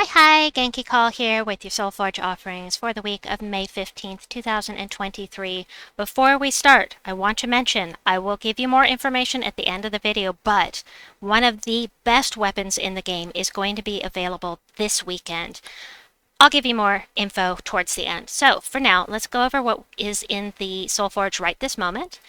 Hi, Genki Call here with your Soulforge offerings for the week of May 15th, 2023. Before we start, I want to mention I will give you more information at the end of the video, but one of the best weapons in the game is going to be available this weekend. I'll give you more info towards the end. So for now, let's go over what is in the Soulforge right this moment.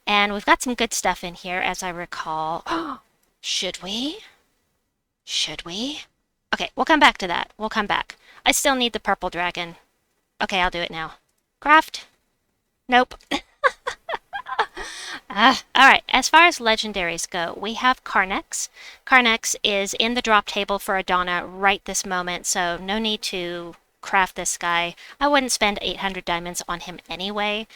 And we've got some good stuff in here, as I recall. Should we? Should we? Okay, we'll come back to that. We'll come back. I still need the purple dragon. Okay, I'll do it now. Craft? Nope. Alright, as far as legendaries go, we have Karnex. Karnex is in the drop table for Adana right this moment, so no need to craft this guy. I wouldn't spend 800 diamonds on him anyway.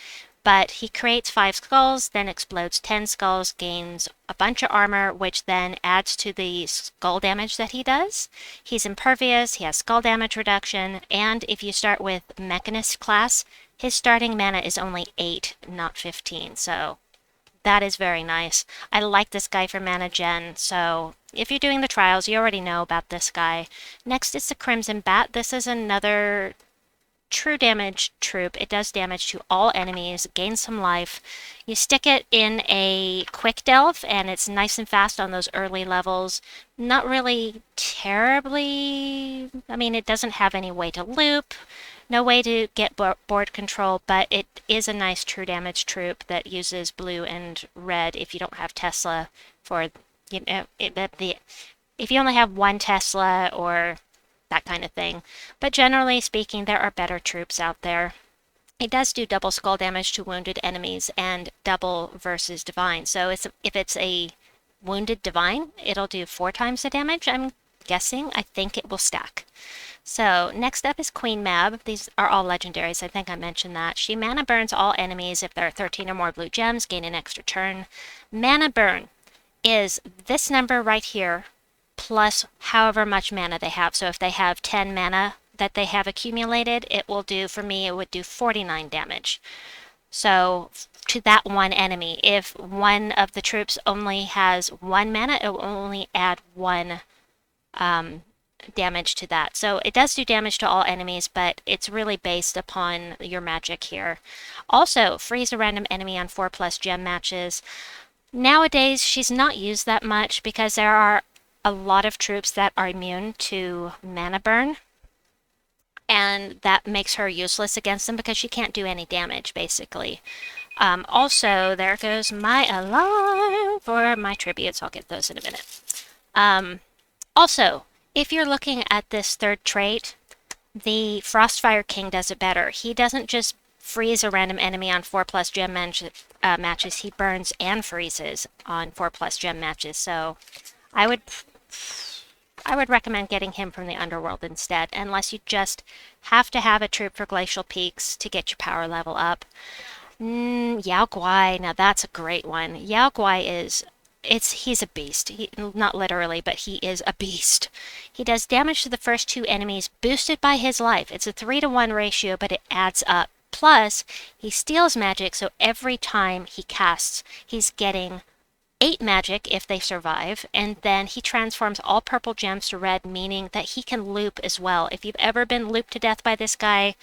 But he creates 5 skulls, then explodes 10 skulls, gains a bunch of armor, which then adds to the skull damage that he does. He's impervious, he has skull damage reduction, and if you start with Mechanist class, his starting mana is only 8, not 15, so that is very nice. I like this guy for mana gen, so if you're doing the trials, you already know about this guy. Next is the Crimson Bat. This is another true damage troop. It does damage to all enemies, gains some life. You stick it in a quick delve and it's nice and fast on those early levels. Not really terribly, I mean, it doesn't have any way to loop, no way to get board control, but it is a nice true damage troop that uses blue and red if you don't have Tesla for, you know, if you only have one Tesla or that kind of thing. But generally speaking, there are better troops out there. It does do double skull damage to wounded enemies and double versus divine. So if it's a wounded divine, it'll do 4 times the damage, I'm guessing. I think it will stack. So next up is Queen Mab. These are all legendaries. I think I mentioned that. She mana burns all enemies. If there are 13 or more blue gems, gain an extra turn. Mana burn is this number right here, plus however much mana they have. So if they have 10 mana that they have accumulated, it will do, for me, it would do 49 damage. So to that one enemy, if one of the troops only has 1 mana, it will only add 1 damage to that. So it does do damage to all enemies, but it's really based upon your magic here. Also, freeze a random enemy on 4+ gem matches. Nowadays, she's not used that much because there are a lot of troops that are immune to mana burn, and that makes her useless against them because she can't do any damage, basically. Also, there goes my alarm for my tributes. I'll get those in a minute. Also, if you're looking at this third trait, the Frostfire King does it better. He doesn't just freeze a random enemy on 4+ gem matches, he burns and freezes on 4+ gem matches, so I would recommend getting him from the Underworld instead, unless you just have to have a troop for Glacial Peaks to get your power level up. Yaokwai, now that's a great one. Yaokwai he's a beast. Not literally, but he is a beast. He does damage to the first 2 enemies boosted by his life. It's a 3-to-1 ratio, but it adds up. Plus, he steals magic, so every time he casts, he's getting 8 magic if they survive, and then he transforms all purple gems to red, meaning that he can loop as well. If you've ever been looped to death by this guy,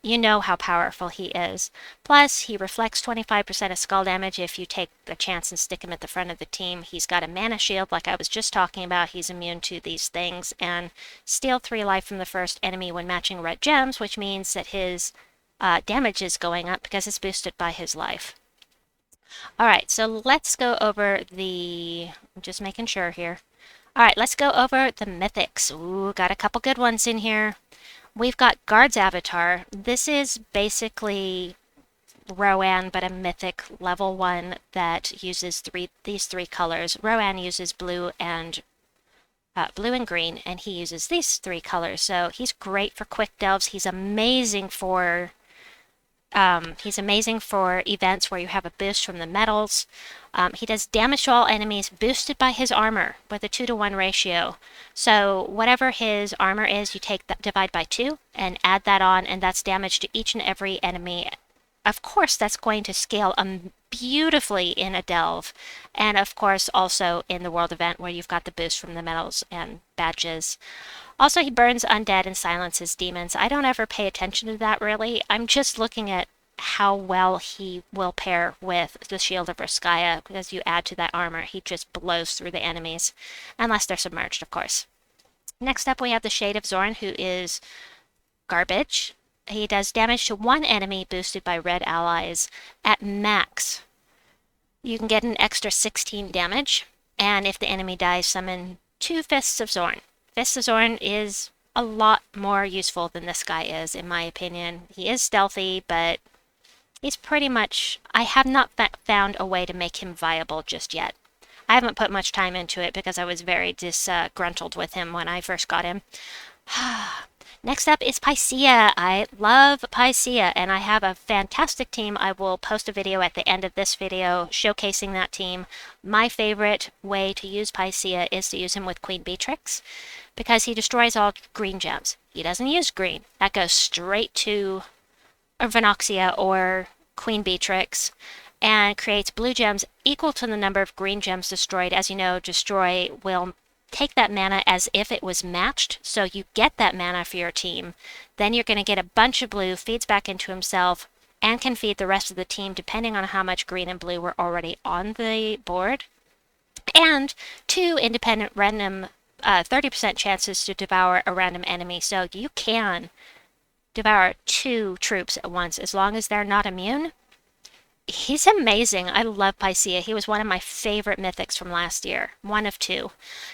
you know how powerful he is. Plus, he reflects 25% of skull damage if you take a chance and stick him at the front of the team. He's got a mana shield, like I was just talking about. He's immune to these things, and steal 3 life from the first enemy when matching red gems, which means that his damage is going up because it's boosted by his life. Alright, so let's go over I'm just making sure here. Alright, let's go over the mythics. Ooh, got a couple good ones in here. We've got Gaards Avatar. This is basically Rowan, but a mythic level 1 that uses these 3 colors. Rowan uses blue and green, and he uses these 3 colors. So he's great for quick delves. He's amazing for events where you have a boost from the metals. He does damage to all enemies boosted by his armor with a 2-to-1 ratio. So whatever his armor is, you take that, divide by 2 and add that on, and that's damage to each and every enemy. Of course, that's going to scale beautifully in a delve, and of course also in the world event where you've got the boost from the medals and badges. Also, he burns undead and silences demons. I don't ever pay attention to that really. I'm just looking at how well he will pair with the Shield of Piscea, because you add to that armor, he just blows through the enemies, unless they're submerged, of course. Next up, we have the Shade of Zorn, who is garbage. He does damage to one enemy boosted by red allies. At max, you can get an extra 16 damage, and if the enemy dies, summon 2 Fists of Zorn. Fists of Zorn is a lot more useful than this guy is, in my opinion. He is stealthy, but he's pretty much... I have not found a way to make him viable just yet. I haven't put much time into it because I was very disgruntled with him when I first got him. Next up is Piscea. I love Piscea, and I have a fantastic team. I will post a video at the end of this video showcasing that team. My favorite way to use Piscea is to use him with Queen Beatrix, because he destroys all green gems. He doesn't use green. That goes straight to Venoxia or Queen Beatrix, and creates blue gems equal to the number of green gems destroyed. As you know, destroy will take that mana as if it was matched, so you get that mana for your team. Then you're going to get a bunch of blue, feeds back into himself, and can feed the rest of the team depending on how much green and blue were already on the board. And 2 independent random 30% chances to devour a random enemy, so you can devour 2 troops at once as long as they're not immune. He's amazing. I love Piscea. He was one of my favorite mythics from last year. One of 2.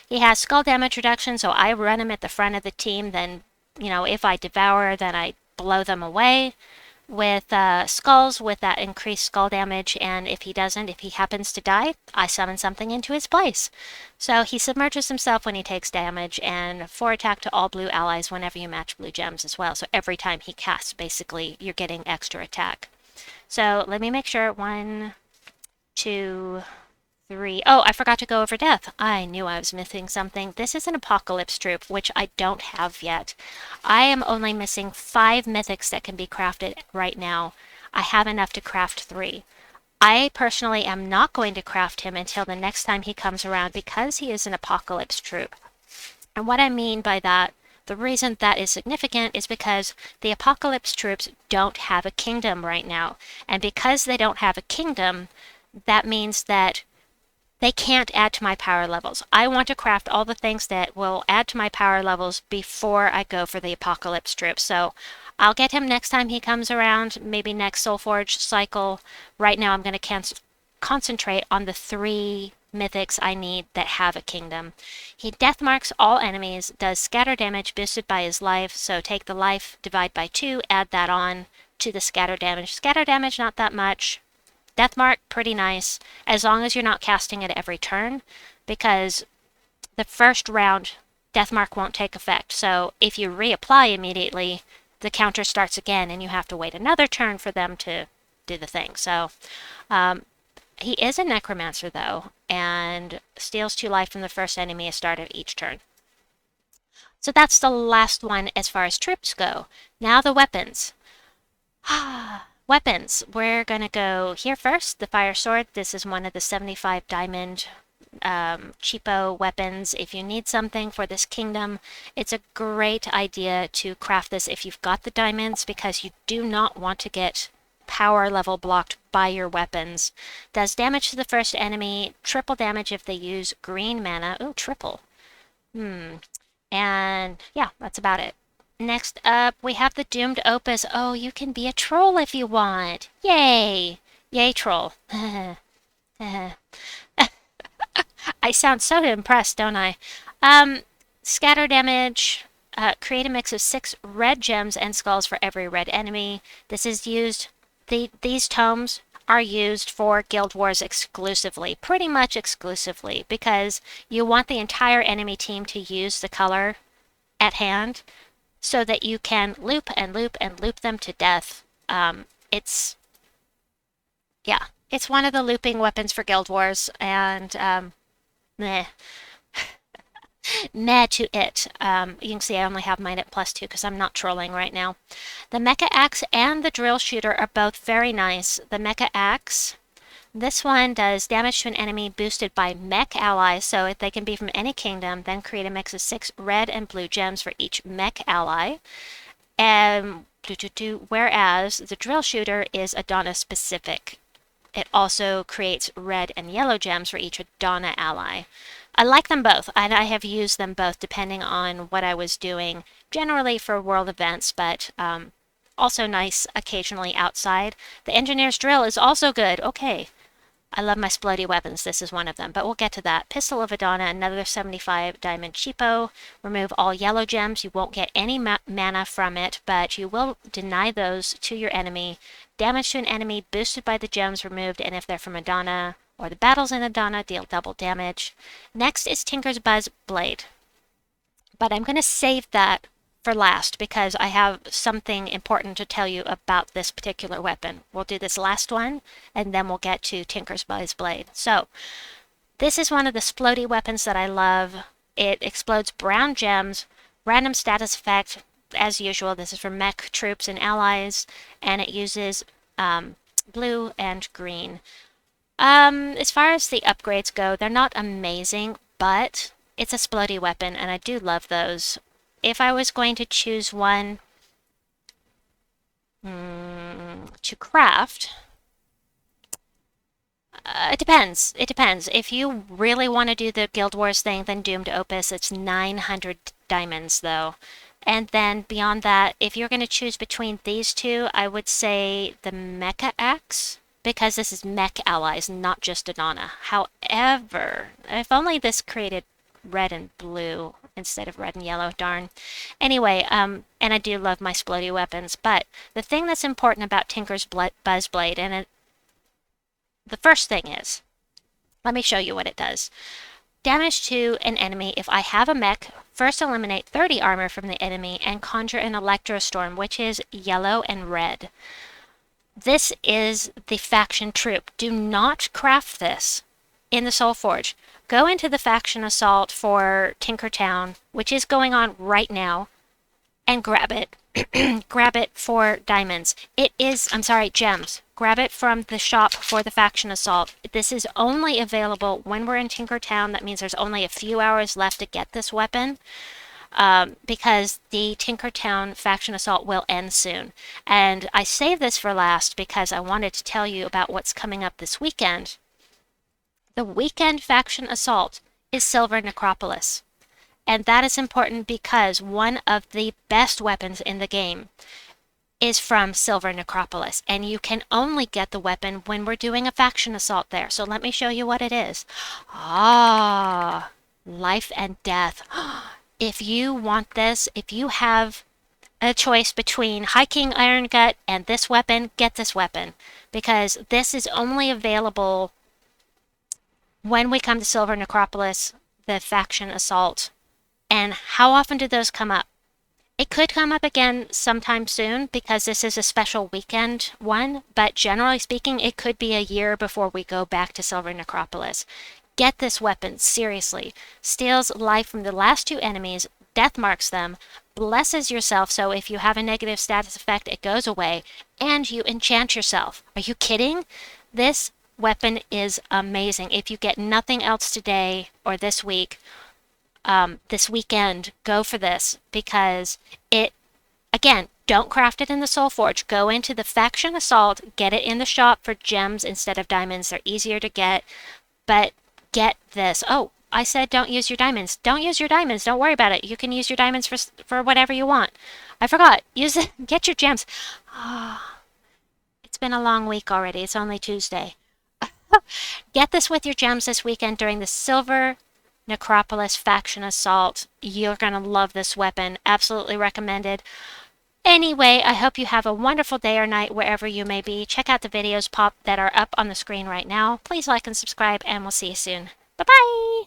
He has skull damage reduction, so I run him at the front of the team. Then, you know, if I devour, then I blow them away with skulls with that increased skull damage. And if he doesn't, if he happens to die, I summon something into his place. So he submerges himself when he takes damage, and 4 attack to all blue allies whenever you match blue gems as well. So every time he casts, basically, you're getting extra attack. So let me make sure. 1, 2, 3. Oh, I forgot to go over death. I knew I was missing something. This is an Apocalypse troop, which I don't have yet. I am only missing 5 mythics that can be crafted right now. I have enough to craft 3. I personally am not going to craft him until the next time he comes around, because he is an Apocalypse troop. And what I mean by that, the reason that is significant is because the Apocalypse troops don't have a kingdom right now. And because they don't have a kingdom, that means that they can't add to my power levels. I want to craft all the things that will add to my power levels before I go for the Apocalypse troops. So I'll get him next time he comes around, maybe next Soulforge cycle. Right now I'm going to concentrate on the 3 mythics I need that have a kingdom. He death marks all enemies, does scatter damage boosted by his life, so take the life, divide by 2, add that on to the scatter damage. Scatter damage, not that much. Death mark, pretty nice, as long as you're not casting it every turn, because the first round, death mark won't take effect. So if you reapply immediately, the counter starts again, and you have to wait another turn for them to do the thing. So he is a necromancer, though, and steals 2 life from the first enemy at the start of each turn. So that's the last one as far as troops go. Now the weapons. Weapons. We're going to go here first, the Fire Sword. This is one of the 75 diamond cheapo weapons. If you need something for this kingdom, it's a great idea to craft this if you've got the diamonds, because you do not want to get power level blocked by your weapons. Does damage to the first enemy, triple damage if they use green mana. Oh, triple. And yeah, that's about it. Next up, we have the Doomed Opus. Oh, you can be a troll if you want. Yay! Yay, troll. I sound so impressed, don't I? Scatter damage. Create a mix of 6 red gems and skulls for every red enemy. This is used... These tomes are used for Guild Wars exclusively, pretty much exclusively, because you want the entire enemy team to use the color at hand so that you can loop and loop and loop them to death. It's one of the looping weapons for Guild Wars, and meh. Meh to it. You can see I only have mine at +2 because I'm not trolling right now. The Mecha Axe and the Drill Shooter are both very nice. The Mecha Axe This one does damage to an enemy boosted by mech allies, so they can be from any kingdom, then create a mix of 6 red and blue gems for each mech ally. And whereas the drill shooter is Adana specific. It also creates red and yellow gems for each Adana ally. I like them both, and I have used them both depending on what I was doing, generally for world events, but also nice occasionally outside. The engineer's drill is also good. Okay, I love my splody weapons. This is one of them, but we'll get to that. Pistol of Adana, another 75 diamond cheapo. Remove all yellow gems. You won't get any mana from it, but you will deny those to your enemy. Damage to an enemy boosted by the gems removed, and if they're from Adana or the battles in Adana, deal double damage. Next is Tinker's Buzz Blade, but I'm going to save that for last because I have something important to tell you about this particular weapon. We'll do this last one and then we'll get to Tinker's Buzz Blade. So this is one of the splody weapons that I love. It explodes brown gems, random status effect as usual. This is for mech troops and allies, and it uses blue and green. As far as the upgrades go, they're not amazing, but it's a splody weapon and I do love those. If I was going to choose one to craft, it depends. It depends. If you really want to do the Guild Wars thing, then Doomed Opus, it's 900 diamonds though. And then beyond that, if you're going to choose between these two, I would say the Mecha Axe, because this is mech allies, not just Adana. However, if only this created red and blue instead of red and yellow, darn. Anyway, and I do love my splody weapons, but the thing that's important about Tinker's Buzz Blade, and the first thing is, let me show you what it does. Damage to an enemy. If I have a mech, first eliminate 30 armor from the enemy and conjure an Electrostorm, which is yellow and red. This is the faction troop. Do not craft this in the Soulforge. Go into the faction assault for Tinkertown, which is going on right now, and grab it. Grab it for diamonds. Gems. Grab it from the shop for the faction assault. This is only available when we're in Tinkertown. That means there's only a few hours left to get this weapon. Because the Tinkertown faction assault will end soon. And I saved this for last because I wanted to tell you about what's coming up this weekend. The weekend faction assault is Silver Necropolis. And that is important because one of the best weapons in the game is from Silver Necropolis. And you can only get the weapon when we're doing a faction assault there. So let me show you what it is. Ah, life and death. If you want this, if you have a choice between High King Iron Gut and this weapon, get this weapon. Because this is only available when we come to Silver Necropolis, the faction assault. And how often do those come up? It could come up again sometime soon because this is a special weekend one. But generally speaking, it could be a year before we go back to Silver Necropolis. Get this weapon, seriously. Steals life from the last two enemies, death marks them, blesses yourself, so if you have a negative status effect, it goes away, and you enchant yourself. Are you kidding? This weapon is amazing. If you get nothing else today or this week, this weekend, go for this, because it, again, don't craft it in the Soulforge. Go into the faction assault, get it in the shop for gems instead of diamonds. They're easier to get, but get this. Oh, I said don't use your diamonds. Don't use your diamonds. Don't worry about it. You can use your diamonds for whatever you want. I forgot. Use it. Get your gems. It's been a long week already. It's only Tuesday. Get this with your gems this weekend during the Silver Necropolis Faction Assault. You're going to love this weapon. Absolutely recommended. Anyway, I hope you have a wonderful day or night wherever you may be. Check out the videos that are up on the screen right now. Please like and subscribe, and we'll see you soon. Bye-bye!